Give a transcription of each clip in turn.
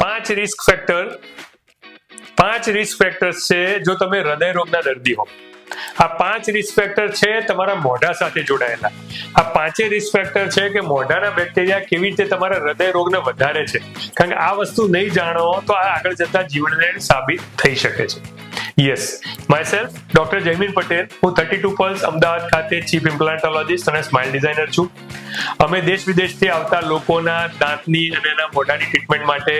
પાંચ risk factors છે જો તમે હૃદય રોગના દર્દી હો. આ પાંચ રિસ્ક ફેક્ટર છે તમારા મોઢા સાથે જોડાયેલા. આ પાંચે રિસ્ક ફેક્ટર છે કે મોઢાના બેક્ટેરિયા કેવી રીતે તમારા હૃદય રોગને વધારે છે. કારણ કે આ વસ્તુ નહીં જાણો તો આ આગળ જતા જીવનને સાબિત થઈ શકે છે. Yes, myself doctor Jaymin Patel. હું 32 પલ્સ અમદાવાદ ખાતે ચીફ ઇમ્પ્લાન્ટોલોજીસ્ટ અને સ્માઇલ ડિઝાઇનર છું. અમે દેશ વિદેશથી આવતા લોકોના દાંતની અને એના મોઢાની ટ્રીટમેન્ટ માટે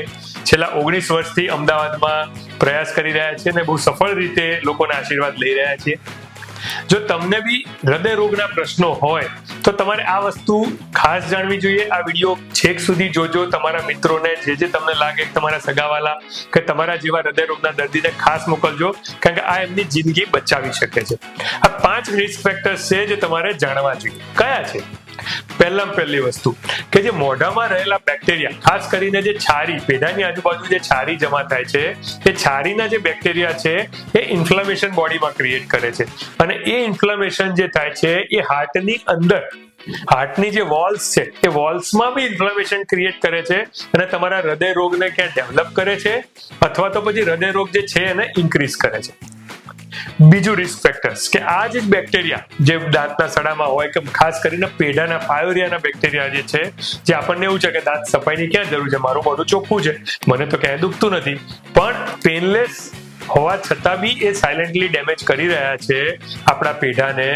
છેલ્લા 19 વર્ષથી અમદાવાદમાં પ્રયાસ કરી રહ્યા છીએ અને બહુ સફળ રીતે લોકોના આશીર્વાદ લઈ રહ્યા છીએ. જો તમને બી હૃદય રોગના પ્રશ્નો હોય તો તમારે આ વસ્તુ ખાસ જાણવી જોઈએ. આ વિડીયો છેક સુધી જોજો. તમારા મિત્રોને જે તમને લાગે કે તમારા સગાવાલા કે તમારા જેવા હૃદય રોગના દર્દીને ખાસ મોકલજો, કારણ કે આ એમની જિંદગી બચાવી શકે છે. આ પાંચ રિસ્ક ફેક્ટર્સ છે જે તમારે જાણવા જોઈએ. કયા છે? પહેલી વસ્તુ કે જે મોઢામાં રહેલા બેક્ટેરિયા, ખાસ કરીને જે છારી, પેઢાની આજુબાજુ જે છારી જમા થાય છે, એ છારીના જે બેક્ટેરિયા છે એ ઇન્ફ્લેમેશન બોડીમાં ક્રિએટ કરે છે. અને એ ઇન્ફ્લેમેશન જે થાય છે એ હાર્ટની અંદર, હાર્ટની જે વોલ્સ છે એ વોલ્સમાં બી ઇન્ફ્લેમેશન ક્રિએટ કરે છે અને તમારા હૃદય રોગને ક્યાં ડેવલપ કરે છે અથવા તો પછી હૃદય રોગ જે છે એને ઇન્ક્રીઝ કરે છે. બીજું રિસ્ક ફેક્ટર્સ કે આ જે બેક્ટેરિયા જે દાંતના સડામાં હોય કે ખાસ કરીને પેઢાના પાયોરિયાના બેક્ટેરિયા જે છે, જે આપણને એવું છે કે દાંત સફાઈની ક્યાં જરૂર છે, મારું મોઢું ચોખ્ખું છે, મને તો ક્યાંય દુખતું નથી, પણ પેનલેસ હોવા છતાં બી એ સાયલેન્ટલી ડેમેજ કરી રહ્યા છે આપણા પેઢાને.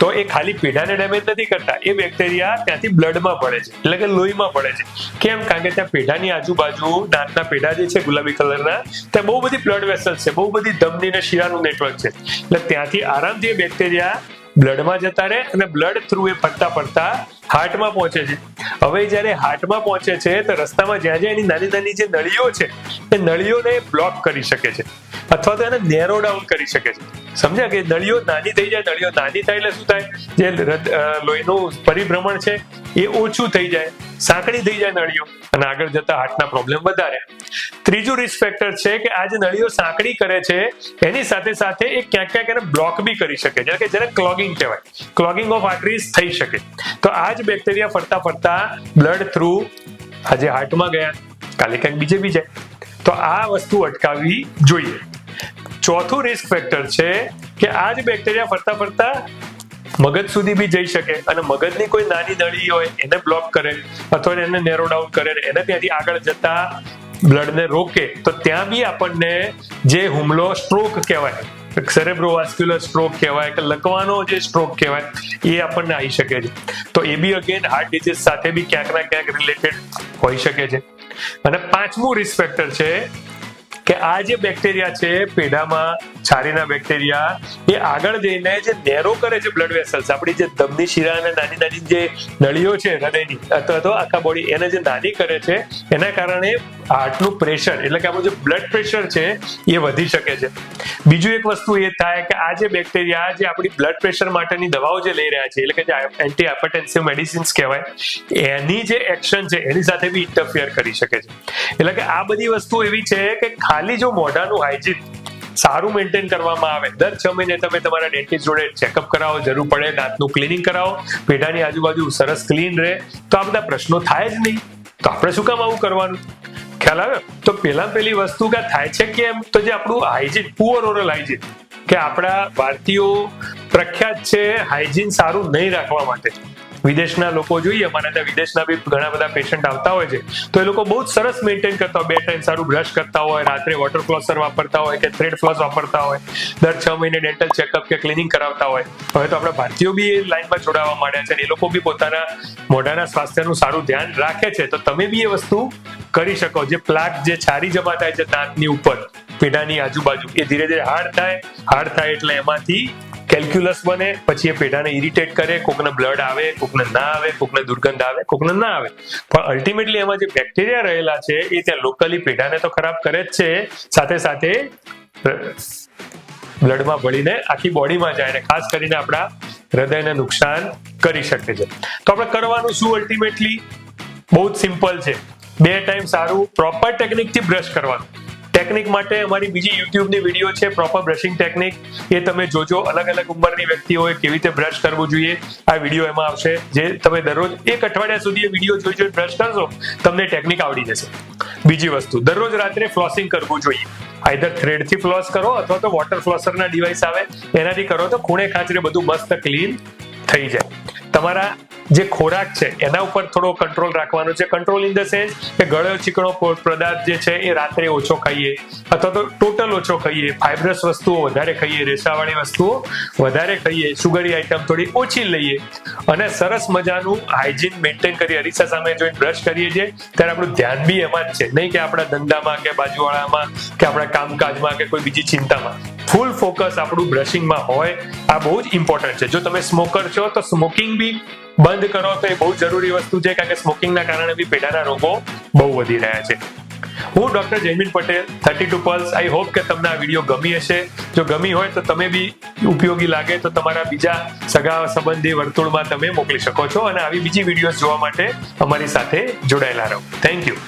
તો એ ખાલી પેઢાને ડેમેજ નથી કરતા, એ બેક્ટેરિયા ત્યાંથી બ્લડમાં ભળે છે, એટલે કે લોહીમાં ભળે છે. કેમ? કારણ કે ત્યાં પેઢાની આજુબાજુ દાંતના પેઢા જે છે ગુલાબી કલરના, ત્યાં બહુ બધી બ્લડ વેસલ્સ છે, બહુ બધી ધમની અને શિરાનું નેટવર્ક છે. એટલે ત્યાંથી આરામથી એ બેક્ટેરિયા બ્લડમાં જતા રહે અને બ્લડ થ્રુ એ ફરતા હાર્ટમાં પહોંચે છે. હવે જ્યારે હાર્ટમાં પહોંચે છે તો રસ્તામાં જ્યાં જ્યાં એની નાની નાની જે નળીઓ છે એ નળીઓને બ્લોક કરી શકે છે અથવા તો એને નેરો ડાઉન કરી શકે છે. સમજ્યા? કે નળીઓ નાની થઈ જાય. નળીઓ નાની થાય એટલે શું થાય? જે લોહીનું પરિભ્રમણ છે એ ઓછું થઈ જાય, સાંકડી થઈ જાય નળીઓ અને આગળ જતા હાર્ટના પ્રોબ્લેમ વધારે. ત્રીજું રિસ્ક ફેક્ટર છે કે આ જે નળીઓ સાંકડી કરે છે એની સાથે સાથે એ ક્યાંક ક્યાંક એને બ્લોક બી કરી શકે છે, કે જેને ક્લોગિંગ કહેવાય, ક્લોગિંગ ઓફ આર્ટરીઝ થઈ શકે. તો આ જ બેક્ટેરિયા ફરતા બ્લડ થ્રુ આજે હાર્ટમાં ગયા, કાલે ક્યાંક બીજે બી જાય. તો આ વસ્તુ અટકાવવી જોઈએ. ચોથું રિસ્ક ફેક્ટર છે કે આ જ બેક્ટેરિયા ફરતા મગજ સુધી બી જઈ શકે અને મગજની કોઈ નાની નળી હોય એને બ્લોક કરે અથવા એને નેરો ડાઉન કરે, એને ત્યાંથી આગળ જતા બ્લડને રોકે. તો ત્યાં બી આપણને જે હુમલો, સ્ટ્રોક કહેવાય, સેરેબ્રોવાસ્ક્યુલર સ્ટ્રોક કહેવાય કે લકવાનો જે સ્ટ્રોક કહેવાય, એ આપણને આવી શકે છે. તો એ બી અગેન હાર્ટ ડિઝીઝ સાથે બી ક્યાંક ના ક્યાંક રિલેટેડ હોઈ શકે છે. અને પાંચમું રિસ્ક ફેક્ટર છે કે આ જે બેક્ટેરિયા છે પેઢામાં, છારીના બેક્ટેરિયા, એ આગળ જઈને જે નેરો કરે છે બ્લડ વેસલ્સ, આપણી જે ધમની શિરા અને નાની નાની જે નળીઓ છે હૃદયની અથવા તો આખા બોડી, એને જે નાની કરે છે, એના કારણે હાર્ટનું પ્રેશર, એટલે કે આપણું જે બ્લડ પ્રેશર છે એ વધી શકે છે. બીજું એક વસ્તુ એ થાય કે આ જે બેક્ટેરિયા જે આપણી બ્લડ પ્રેશર માટેની દવાઓ જે લઈ રહ્યા છે, એટલે કે જે એન્ટી હાઇપરટેન્સિવ મેડિસિન્સ કહેવાય, એની જે એક્શન છે એની સાથે બી ઇન્ટરફિયર કરી શકે છે. એટલે કે આ બધી વસ્તુ એવી છે કે ખાલી જો મોઢાનું હાઇજીન સારું મેન્ટેન કરવામાં આવે, દર 6 મહિને તમે તમારા ડેન્ટિસ્ટ જોડે ચેકઅપ કરાવો, જરૂર પડે દાંતનું ક્લિનિંગ કરાવો, પેઢાની આજુબાજુ સરસ ક્લીન રહે, તો આ બધા પ્રશ્નો થાય જ નહીં. તો આપણે શું કામ આવું કરવાનું? ખ્યાલ આવ્યો? તો પહેલી વસ્તુ કે થાય છે કેમ? તો જે આપણું હાઇજીન, પુઅર ઓરલ હાઇજીન, કે આપણા ભારતીયો પ્રખ્યાત છે હાઇજીન સારું નહીં રાખવા માટે. વિદેશના લોકો જોઈએ, અમારા ત્યાં વિદેશના બી ઘણા બધા પેશન્ટ આવતા હોય છે, તો એ લોકો બહુ જ સરસ મેન્ટેન કરતા હોય, 2 ટાઈમ સારું બ્રશ કરતા હોય, રાત્રે વોટર ફ્લોસર વાપરતા હોય કે થ્રેડ ફ્લોસ વાપરતા હોય, દર 6 મહિને ડેન્ટલ ચેકઅપ કે ક્લિનિંગ કરાવતા હોય. હવે તો આપણા ભારતીયો બી એ લાઈનમાં જોડાવા માંડ્યા છે અને એ લોકો બી પોતાના મોઢાના સ્વાસ્થ્યનું સારું ધ્યાન રાખે છે. તો તમે બી એ વસ્તુ કરી શકો. જે પ્લાક, જે છારી જમા થાય છે દાંતની ઉપર, પેઢાની આજુબાજુ, એ ધીરે ધીરે હાર્ડ થાય એટલે એમાંથી કેલ્ક્યુલસ બને, પછી એ પેઢાને ઇરિટેટ કરે, કોકને બ્લડ આવે, કોકને ના આવે, કોકને દુર્ગંધ આવે, કોકને ના આવે, પણ અલ્ટિમેટલી એમાં જે બેક્ટેરિયા રહેલા છે એ ત્યાં લોકલી પેઢાને તો ખરાબ કરે જ છે, સાથે સાથે બ્લડમાં ભળીને આખી બોડીમાં જાય અને ખાસ કરીને આપણા હૃદયને નુકસાન કરી શકે છે. તો આપણે કરવાનું શું? અલ્ટિમેટલી બહુ જ સિમ્પલ છે. 2 ટાઈમ સારું પ્રોપર ટેકનિકથી બ્રશ કરવાનું. ટેકનિક માટે અમારી બીજી યુટ્યુબની વિડીયો છે પ્રોપર બ્રશિંગ ટેકનિક, એ તમે જોજો. અલગ અલગ ઉંમરની વ્યક્તિઓએ કેવી રીતે બ્રશ કરવું જોઈએ આ વિડીયો એમાં આવશે. જે તમે દરરોજ 1 અઠવાડિયા સુધી એ વિડીયો જોઈ બ્રશ કરશો તમને ટેકનિક આવડી જશે. બીજી વસ્તુ, દરરોજ રાત્રે ફ્લોસિંગ કરવું જોઈએ. આઈધર થ્રેડ થી ફ્લોસ કરો અથવા તો વોટર ફ્લોસરના ડિવાઇસ આવે એનાથી કરો તો ખૂણે ખાંચરે બધું મસ્ત ક્લીન થઈ જાય. તમારા જે ખોરાક છે એના ઉપર થોડો કંટ્રોલ રાખવાનો છે. કંટ્રોલ ઇન ધ સેન્સ કે ગળ્યો ચીકણો પદાર્થ જે છે એ રાત્રે ઓછો ખાઈએ અથવા તો ટોટલ ઓછો ખાઈએ. ફાઇબ્રસ વસ્તુઓ વધારે ખાઈએ, રેસાવાળી વસ્તુઓ વધારે ખાઈએ, સુગરી આઈટમ થોડી ઓછી લઈએ અને સરસ મજાનું હાઇજીન મેન્ટેન કરી અરીસા સામે જોઈને બ્રશ કરીએ છીએ ત્યારે આપણું ધ્યાન બી એમાં જ છે, નહીં કે આપણા ધંધામાં કે બાજુવાળામાં કે આપણા કામકાજમાં કે કોઈ બીજી ચિંતામાં. ફૂલ ફોકસ આપણું બ્રશિંગમાં હોય. આ બહુ જ ઇમ્પોર્ટન્ટ છે. જો તમે સ્મોકર છો તો સ્મોકિંગ બી બંધ કરો તો એ બહુ જરૂરી વસ્તુ છે, કારણ કે સ્મોકિંગના કારણે બી પેઢાના રોગો બહુ વધી રહ્યા છે. હું doctor Jaymin Patel, 32 pulse. I hope કે તમને આ વિડીયો ગમી હશે. જો ગમી હોય તો તમે બી ઉપયોગી લાગે તો તમારા બીજા સગા સંબંધી વર્તુળમાં તમે મોકલી શકો છો અને આવી બીજી વિડીયોઝ જોવા માટે અમારી સાથે જોડાયેલા રહો. Thank you.